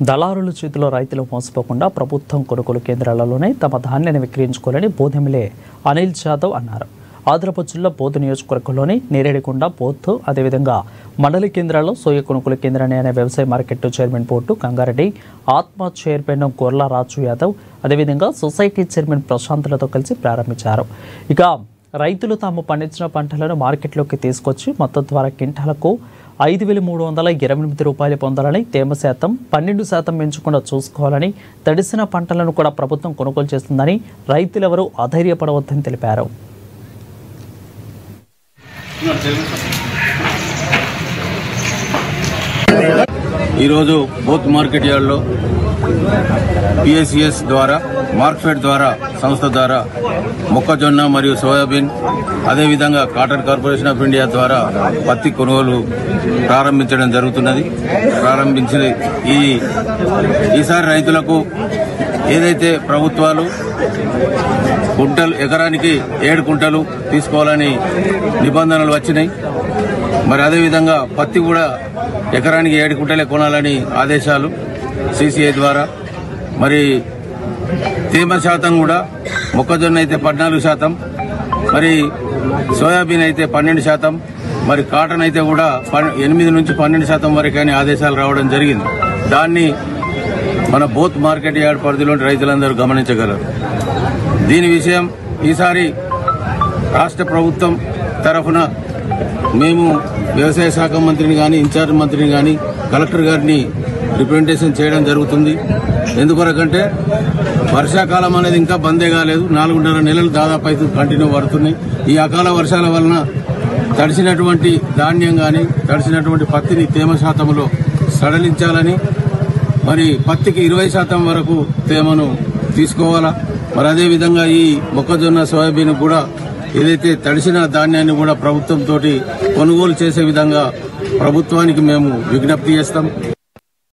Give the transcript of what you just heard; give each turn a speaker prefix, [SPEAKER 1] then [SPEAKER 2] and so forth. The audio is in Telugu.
[SPEAKER 1] దళారుల చేతిలో రైతులు మోసపోకుండా ప్రభుత్వం కొనుగోలు కేంద్రాలలోనే తమ ధాన్యాన్ని విక్రయించుకోవాలని బోధెమిలే అనిల్ జాదవ్ అన్నారు. ఆదిలాబాద్ జిల్లా బోధ్ నియోజకవర్గంలోని నేరేడికొండ, బోధ్, అదేవిధంగా మండలి కేంద్రాల్లో సోయ కొనుగోలు కేంద్రాన్ని అనే వ్యవసాయ మార్కెట్ చైర్మన్ పోర్టు కంగారెడ్డి, ఆత్మ చైర్మన్ గొర్ల రాజు యాదవ్, అదేవిధంగా సొసైటీ చైర్మన్ ప్రశాంత్లతో కలిసి ప్రారంభించారు. ఇక రైతులు తాము పండించిన పంటలను మార్కెట్లోకి తీసుకొచ్చి మొత్తం ద్వారా క్వింటాలకు 5,328 రూపాయలు పొందాలని, తేమ శాతం 12% పెంచకుండా చూసుకోవాలని, తడిసిన పంటలను కూడా ప్రభుత్వం కొనుగోలు చేస్తుందని, రైతులెవరూ అధైర్యపడవద్దని తెలిపారు.
[SPEAKER 2] ఈరోజు బోత్ మార్కెట్ యార్డ్లో PSCS ద్వారా, మార్క్ఫెడ్ ద్వారా సంస్థ ద్వారా మొక్కజొన్న మరియు సోయాబీన్, అదేవిధంగా కాటన్ కార్పొరేషన్ ఆఫ్ ఇండియా ద్వారా పత్తి కొనుగోలు ప్రారంభించడం జరుగుతున్నది. ఈసారి రైతులకు ఏదైతే ప్రభుత్వాలు ఎకరానికి 7 కుంటలు తీసుకోవాలని నిబంధనలు వచ్చినాయి, మరి అదేవిధంగా పత్తి కూడా ఎకరానికి 7 కుంటలే కొనాలని ఆదేశాలు CCI ద్వారా. మరి తేమ శాతం కూడా మొక్కజొన్న అయితే 14%, మరి సోయాబీన్ అయితే 12%, మరి కాటన్ అయితే కూడా 8 నుంచి 12% వరకు అని ఆదేశాలు రావడం జరిగింది. దాన్ని మన బోత్ మార్కెట్ యార్డ్ పరిధిలోని రైతులందరూ గమనించగలరు. దీని విషయం ఈసారి రాష్ట్ర ప్రభుత్వం తరఫున మేము వ్యవసాయ శాఖ మంత్రిని కానీ, ఇన్ఛార్జ్ మంత్రిని కానీ, కలెక్టర్ గారిని రిప్రజెంటేషన్ చేయడం జరుగుతుంది. ఎందుకొరకంటే వర్షాకాలం అనేది ఇంకా బందే కాలేదు. 4.5 నెలలు దాదాపు అయితే కంటిన్యూ పడుతున్నాయి. ఈ అకాల వర్షాల వలన తడిసినటువంటి ధాన్యం కానీ, తడిసినటువంటి పత్తిని తేమ శాతంలో సడలించాలని, మరి పత్తికి 20% వరకు తేమను తీసుకోవాలా. మరి అదేవిధంగా ఈ మొక్కజొన్న, సోయాబీన్ కూడా ఏదైతే తడిసిన ధాన్యాన్ని కూడా ప్రభుత్వంతో కొనుగోలు చేసే విధంగా ప్రభుత్వానికి మేము విజ్ఞప్తి చేస్తాం.